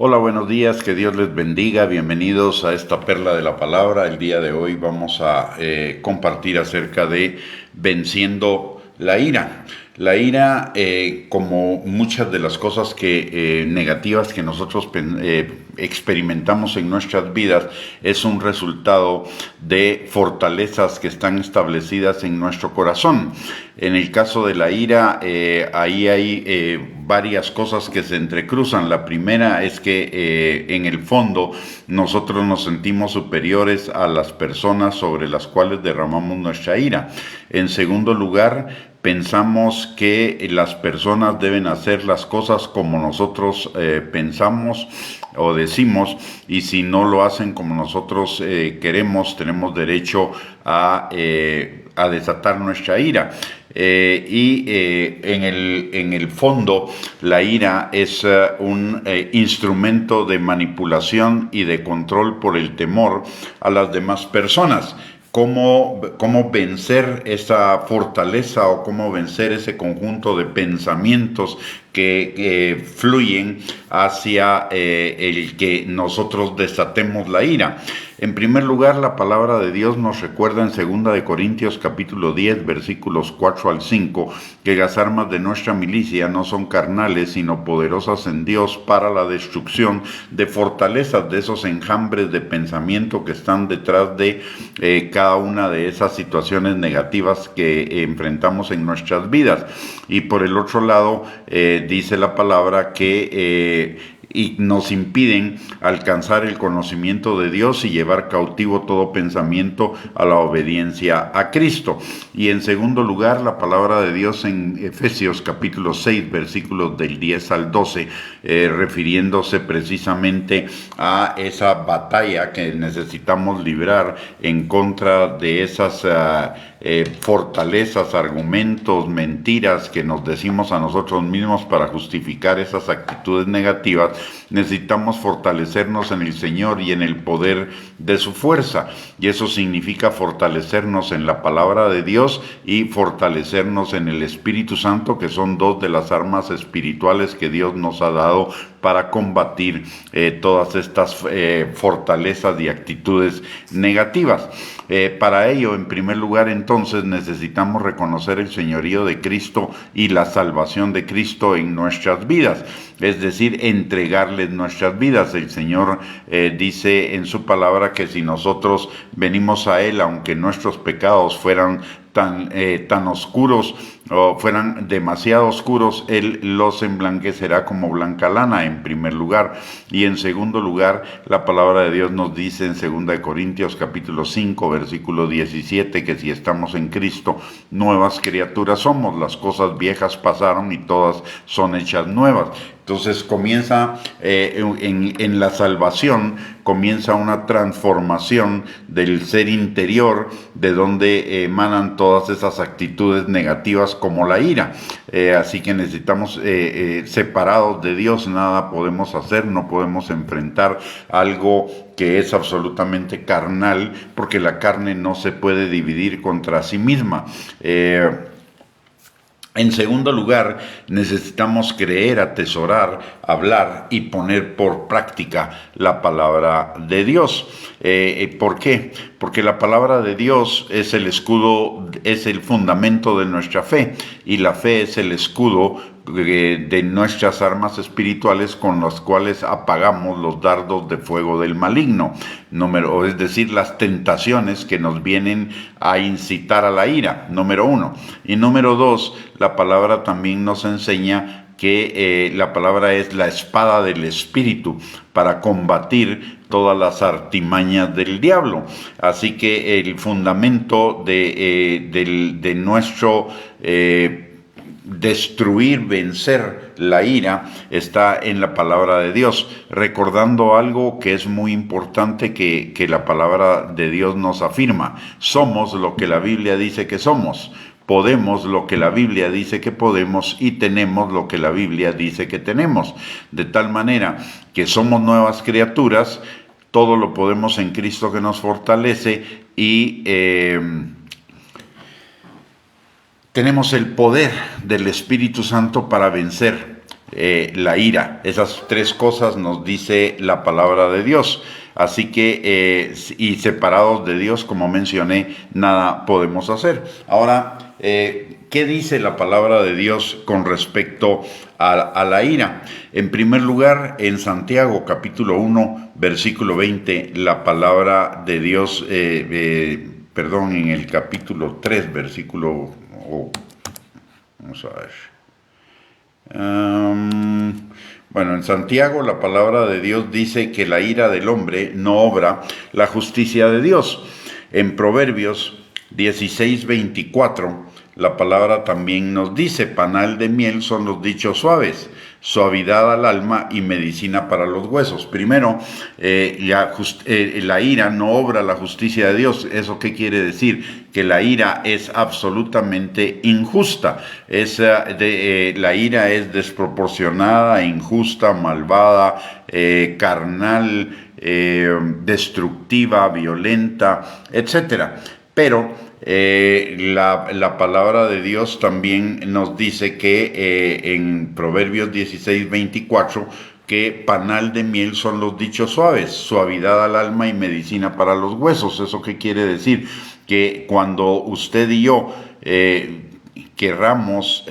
Hola, buenos días, que Dios les bendiga, bienvenidos a esta perla de la palabra. El día de hoy vamos a compartir acerca de venciendo la ira. La ira, como muchas de las cosas negativas que nosotros experimentamos en nuestras vidas, es un resultado de fortalezas que están establecidas en nuestro corazón. En el caso de la ira, ahí hay varias cosas que se entrecruzan. La primera es que en el fondo nosotros nos sentimos superiores a las personas sobre las cuales derramamos nuestra ira. En segundo lugar, pensamos que las personas deben hacer las cosas como nosotros pensamos o decimos, y si no lo hacen como nosotros queremos, tenemos derecho a desatar nuestra ira. En el fondo, la ira es un instrumento de manipulación y de control por el temor a las demás personas. ¿Cómo vencer esa fortaleza o cómo vencer ese conjunto de pensamientos que fluyen hacia el que nosotros desatemos la ira? En primer lugar, la palabra de Dios nos recuerda en 2 Corintios capítulo 10, versículos 4 al 5, que las armas de nuestra milicia no son carnales, sino poderosas en Dios para la destrucción de fortalezas, de esos enjambres de pensamiento que están detrás de cada una de esas situaciones negativas que enfrentamos en nuestras vidas. Y por el otro lado, dice la palabra que y nos impiden alcanzar el conocimiento de Dios y llevar cautivo todo pensamiento a la obediencia a Cristo. Y en segundo lugar, la palabra de Dios en Efesios capítulo 6, versículos del 10 al 12, refiriéndose precisamente a esa batalla que necesitamos librar en contra de esas fortalezas, argumentos, mentiras que nos decimos a nosotros mismos para justificar esas actitudes negativas. Necesitamos fortalecernos en el Señor y en el poder de su fuerza, y eso significa fortalecernos en la palabra de Dios y fortalecernos en el Espíritu Santo, que son dos de las armas espirituales que Dios nos ha dado para combatir todas estas fortalezas y actitudes negativas. Para ello, en primer lugar, entonces, necesitamos reconocer el señorío de Cristo y la salvación de Cristo en nuestras vidas, es decir, entregarles nuestras vidas. El Señor dice en su palabra que si nosotros venimos a Él, aunque nuestros pecados fueran tan oscuros o fueran demasiado oscuros, Él los emblanquecerá como blanca lana, en primer lugar. Y en segundo lugar, la palabra de Dios nos dice en 2 Corintios capítulo 5, versículo 17, que si estamos en Cristo, nuevas criaturas somos. Las cosas viejas pasaron y todas son hechas nuevas. Entonces comienza en la salvación, comienza una transformación del ser interior, de donde emanan todas esas actitudes negativas como la ira. Así que necesitamos, separados de Dios, nada podemos hacer, no podemos enfrentar algo que es absolutamente carnal, porque la carne no se puede dividir contra sí misma. En segundo lugar, necesitamos creer, atesorar, hablar y poner por práctica la palabra de Dios. ¿Por qué? Porque la palabra de Dios es el escudo, es el fundamento de nuestra fe, y la fe es el escudo de nuestras armas espirituales con las cuales apagamos los dardos de fuego del maligno, es decir, las tentaciones que nos vienen a incitar a la ira, número uno. Y número dos, la palabra también nos enseña que la palabra es la espada del Espíritu para combatir todas las artimañas del diablo. Así que el fundamento de nuestro destruir, vencer la ira, está en la palabra de Dios, recordando algo que es muy importante que la palabra de Dios nos afirma: somos lo que la Biblia dice que somos, podemos lo que la Biblia dice que podemos, y tenemos lo que la Biblia dice que tenemos, de tal manera que somos nuevas criaturas. Todo lo podemos en Cristo que nos fortalece, y tenemos el poder del Espíritu Santo para vencer la ira. Esas tres cosas nos dice la palabra de Dios. Así que, y separados de Dios, como mencioné, nada podemos hacer. Ahora, ¿qué dice la palabra de Dios con respecto a la ira? En primer lugar, en Santiago capítulo 1, versículo 20, la palabra de Dios, en el capítulo 3, versículo... vamos a ver. Bueno, en Santiago la palabra de Dios dice que la ira del hombre no obra la justicia de Dios. En Proverbios 16:24 la palabra también nos dice: panal de miel son los dichos suaves, suavidad al alma y medicina para los huesos. Primero, la ira no obra la justicia de Dios. ¿Eso qué quiere decir? Que la ira es absolutamente injusta. La ira es desproporcionada, injusta, malvada, carnal, destructiva, violenta, etcétera. Pero la palabra de Dios también nos dice que en Proverbios 16:24 que panal de miel son los dichos suaves, suavidad al alma y medicina para los huesos. ¿Eso qué quiere decir? Que cuando usted y yo querramos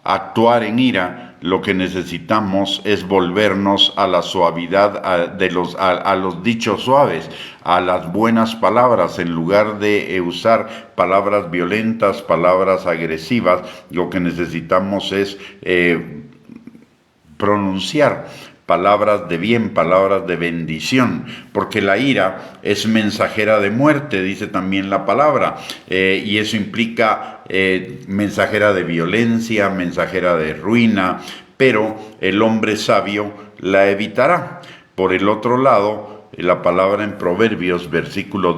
actuar en ira, lo que necesitamos es volvernos a la suavidad, a los dichos suaves, a las buenas palabras, en lugar de usar palabras violentas, palabras agresivas. Lo que necesitamos es pronunciar palabras de bien, palabras de bendición, porque la ira es mensajera de muerte, dice también la palabra, y eso implica mensajera de violencia, mensajera de ruina, pero el hombre sabio la evitará. Por el otro lado, la palabra en Proverbios, capítulo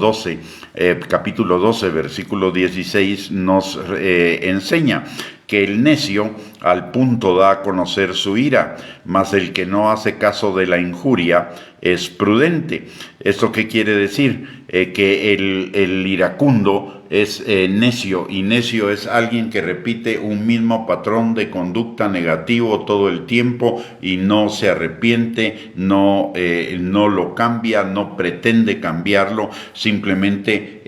12, versículo 16, nos enseña que el necio al punto da a conocer su ira, mas el que no hace caso de la injuria es prudente. ¿Esto qué quiere decir? Que el iracundo es necio, y necio es alguien que repite un mismo patrón de conducta negativo todo el tiempo y no se arrepiente, no lo cambia, no pretende cambiarlo, simplemente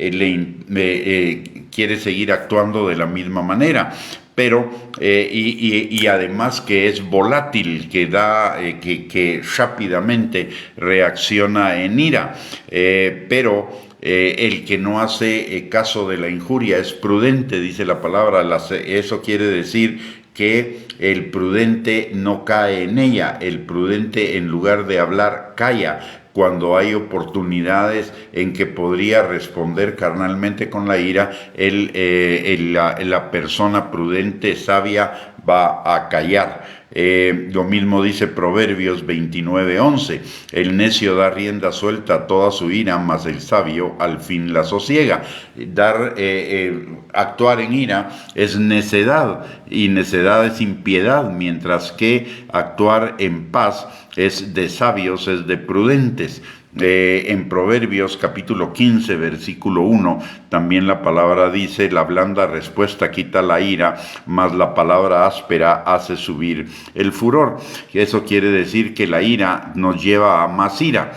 quiere seguir actuando de la misma manera. Pero, y además que es volátil, que rápidamente reacciona en ira, pero el que no hace caso de la injuria es prudente, dice la palabra. Eso quiere decir que el prudente no cae en ella, el prudente en lugar de hablar calla cuando hay oportunidades en que podría responder carnalmente con la ira. La persona prudente, sabia, va a callar. Lo mismo dice Proverbios 29:11: el necio da rienda suelta a toda su ira, mas el sabio al fin la sosiega. Actuar en ira es necedad, y necedad es impiedad, mientras que actuar en paz es de sabios, es de prudentes. En Proverbios capítulo 15, versículo 1, también la palabra dice: la blanda respuesta quita la ira, mas la palabra áspera hace subir el furor. Eso quiere decir que la ira nos lleva a más ira.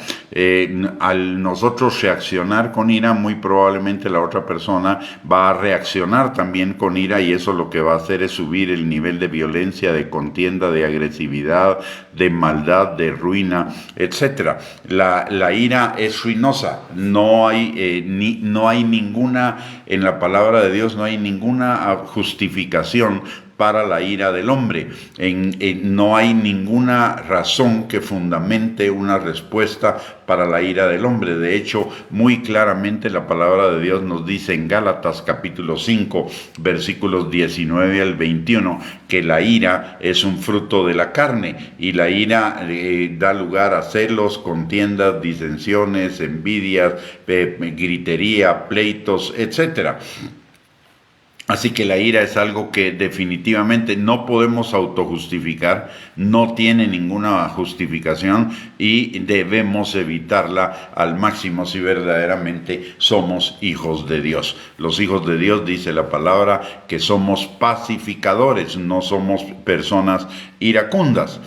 Al nosotros reaccionar con ira, muy probablemente la otra persona va a reaccionar también con ira, y eso lo que va a hacer es subir el nivel de violencia, de contienda, de agresividad, de maldad, de ruina, etc. La ira es ruinosa. No hay ninguna, en la palabra de Dios no hay ninguna justificación para la ira del hombre. No hay ninguna razón que fundamente una respuesta para la ira del hombre. De hecho, muy claramente la palabra de Dios nos dice en Gálatas capítulo 5, versículos 19 al 21, que la ira es un fruto de la carne, y la ira da lugar a celos, contiendas, disensiones, envidias, gritería, pleitos, etcétera. Así que la ira es algo que definitivamente no podemos autojustificar, no tiene ninguna justificación y debemos evitarla al máximo si verdaderamente somos hijos de Dios. Los hijos de Dios, dice la palabra, que somos pacificadores, no somos personas iracundas.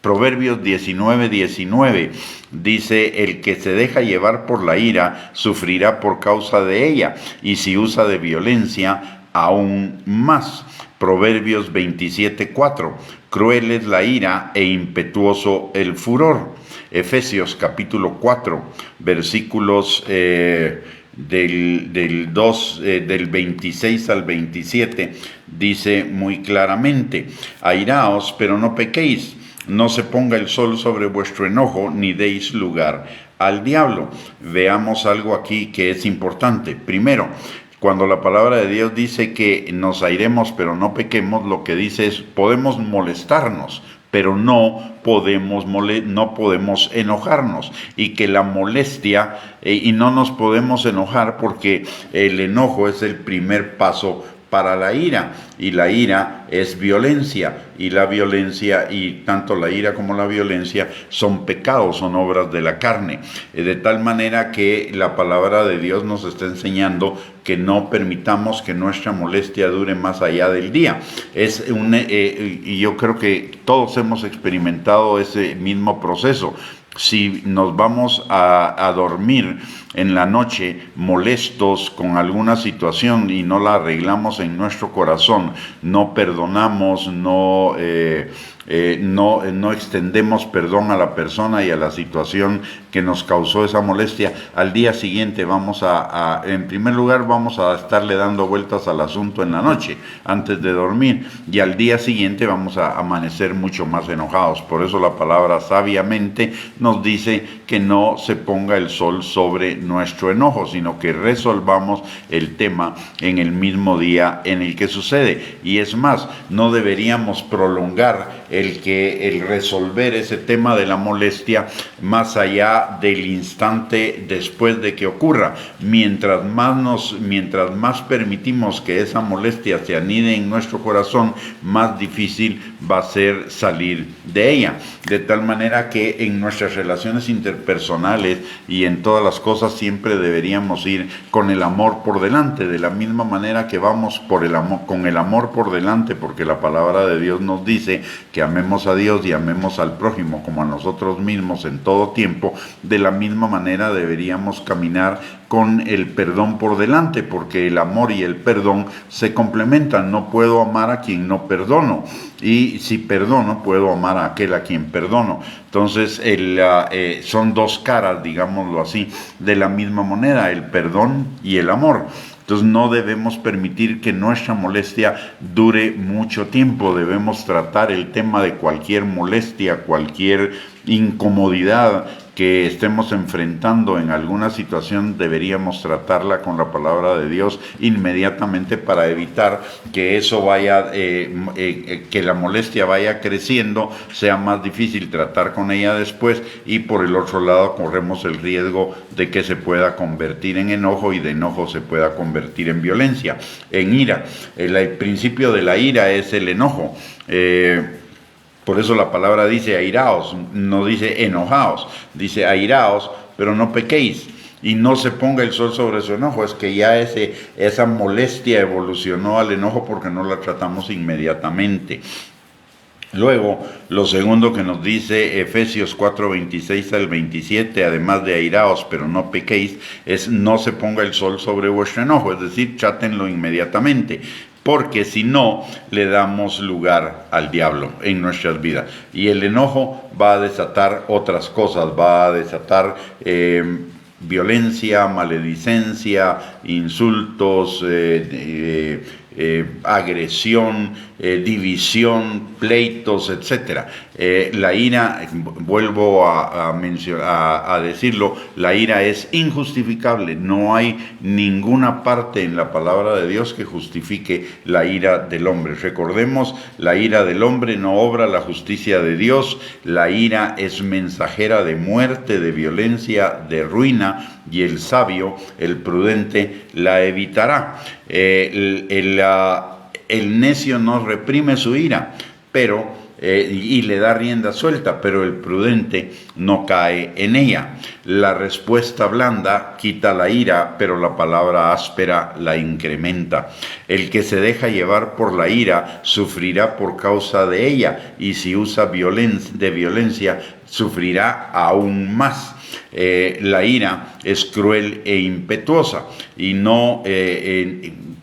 Proverbios 19:19 dice: el que se deja llevar por la ira sufrirá por causa de ella, y si usa de violencia, aún más. Proverbios 27:4: cruel es la ira e impetuoso el furor. Efesios capítulo 4, versículos del 26 al 27, dice muy claramente: airaos, pero no pequéis. No se ponga el sol sobre vuestro enojo, ni deis lugar al diablo. Veamos algo aquí que es importante. Primero, cuando la palabra de Dios dice que nos airemos pero no pequemos, lo que dice es: podemos molestarnos, pero no podemos enojarnos, y que la molestia, y no nos podemos enojar porque el enojo es el primer paso para la ira, y la ira es violencia, y la violencia, y tanto la ira como la violencia, son pecados, son obras de la carne, de tal manera que la palabra de Dios nos está enseñando que no permitamos que nuestra molestia dure más allá del día. Y yo creo que todos hemos experimentado ese mismo proceso. Si nos vamos a dormir en la noche molestos con alguna situación y no la arreglamos en nuestro corazón, no perdonamos, no extendemos perdón a la persona y a la situación que nos causó esa molestia, al día siguiente en primer lugar vamos a estarle dando vueltas al asunto en la noche antes de dormir, y al día siguiente vamos a amanecer mucho más enojados. Por eso la palabra sabiamente nos dice que no se ponga el sol sobre nuestro enojo, sino que resolvamos el tema en el mismo día en el que sucede. Y es más, no deberíamos prolongar el resolver ese tema de la molestia más allá del instante después de que ocurra. Mientras más permitimos que esa molestia se anide en nuestro corazón, más difícil va a ser salir de ella. De tal manera que en nuestras relaciones interpersonales y en todas las cosas siempre deberíamos ir con el amor por delante, de la misma manera que vamos con el amor por delante, porque la palabra de Dios nos dice que amemos a Dios y amemos al prójimo como a nosotros mismos en todo tiempo. De la misma manera deberíamos caminar con el perdón por delante, porque el amor y el perdón se complementan. No puedo amar a quien no perdono, y si perdono puedo amar a aquel a quien perdono. Entonces son dos caras, digámoslo así, de la misma moneda, el perdón y el amor. Entonces no debemos permitir que nuestra molestia dure mucho tiempo. Debemos tratar el tema de cualquier molestia, cualquier incomodidad que estemos enfrentando en alguna situación, deberíamos tratarla con la palabra de Dios inmediatamente para evitar que eso vaya, que la molestia vaya creciendo, sea más difícil tratar con ella después, y por el otro lado corremos el riesgo de que se pueda convertir en enojo, y de enojo se pueda convertir en violencia, en ira. El principio de la ira es el enojo. Por eso la palabra dice airaos, no dice enojaos, dice airaos, pero no pequéis, y no se ponga el sol sobre su enojo. Es que ya esa molestia evolucionó al enojo porque no la tratamos inmediatamente. Luego, lo segundo que nos dice Efesios 4:26 al 27, además de airaos, pero no pequéis, es: no se ponga el sol sobre vuestro enojo, es decir, trátenlo inmediatamente, porque si no, le damos lugar al diablo en nuestras vidas. Y el enojo va a desatar otras cosas, va a desatar violencia, maledicencia, insultos, agresión, división, pleitos, etc. La ira, vuelvo a decirlo, la ira es injustificable. No hay ninguna parte en la palabra de Dios que justifique la ira del hombre. Recordemos, la ira del hombre no obra la justicia de Dios. La ira es mensajera de muerte, de violencia, de ruina, y el sabio, el prudente, la evitará. El necio no reprime su ira, pero y le da rienda suelta, pero el prudente no cae en ella. La respuesta blanda quita la ira, pero la palabra áspera la incrementa. El que se deja llevar por la ira sufrirá por causa de ella, y si usa de violencia sufrirá aún más. La ira es cruel e impetuosa, y no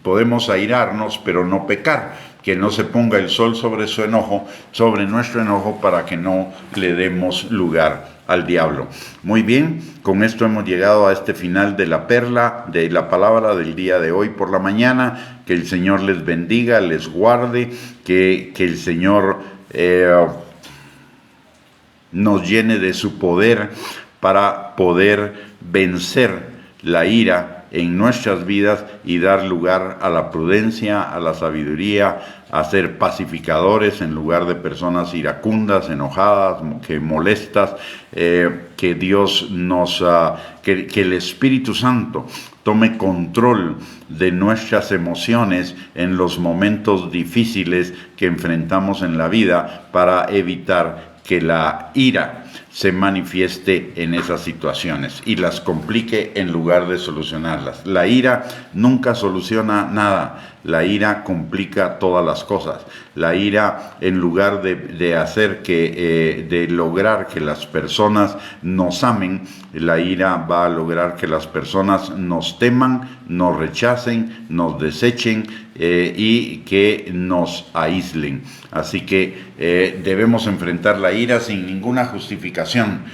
podemos airarnos, pero no pecar. Que no se ponga el sol sobre su enojo, sobre nuestro enojo, para que no le demos lugar al diablo. Muy bien, con esto hemos llegado a este final de la perla, de la palabra del día de hoy por la mañana. Que el Señor les bendiga, les guarde, que el Señor nos llene de su poder para poder vencer la ira en nuestras vidas y dar lugar a la prudencia, a la sabiduría, a ser pacificadores en lugar de personas iracundas, enojadas, que molestas. Que Dios que el Espíritu Santo tome control de nuestras emociones en los momentos difíciles que enfrentamos en la vida, para evitar que la ira se manifieste en esas situaciones y las complique en lugar de solucionarlas. La ira nunca soluciona nada. La ira complica todas las cosas. La ira, en lugar de lograr que las personas nos amen, la ira va a lograr que las personas nos teman, nos rechacen, nos desechen y que nos aíslen. Así que debemos enfrentar la ira sin ninguna justificación,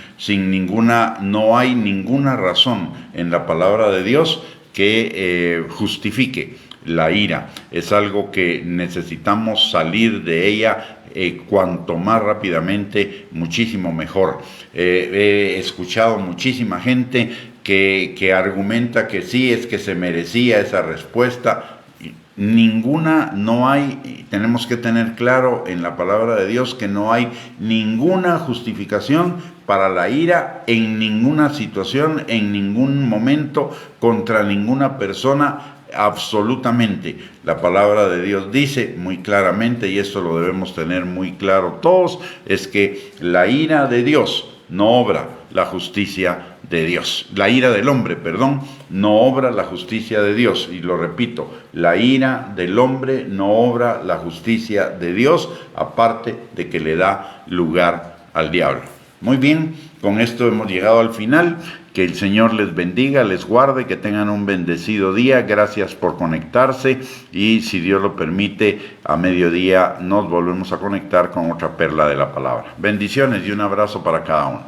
no hay ninguna razón en la palabra de Dios que justifique la ira. Es algo que necesitamos salir de ella cuanto más rápidamente, muchísimo mejor. He escuchado muchísima gente que argumenta que sí, es que se merecía esa respuesta. No hay, tenemos que tener claro en la palabra de Dios que no hay ninguna justificación para la ira en ninguna situación, en ningún momento, contra ninguna persona. Absolutamente, la palabra de Dios dice muy claramente, y esto lo debemos tener muy claro todos, es que la ira de Dios no obra la justicia de Dios. La ira del hombre, no obra la justicia de Dios. Y lo repito, la ira del hombre no obra la justicia de Dios, aparte de que le da lugar al diablo. Muy bien, con esto hemos llegado al final. Que el Señor les bendiga, les guarde, que tengan un bendecido día. Gracias por conectarse, y si Dios lo permite, a mediodía nos volvemos a conectar con otra perla de la palabra. Bendiciones y un abrazo para cada uno.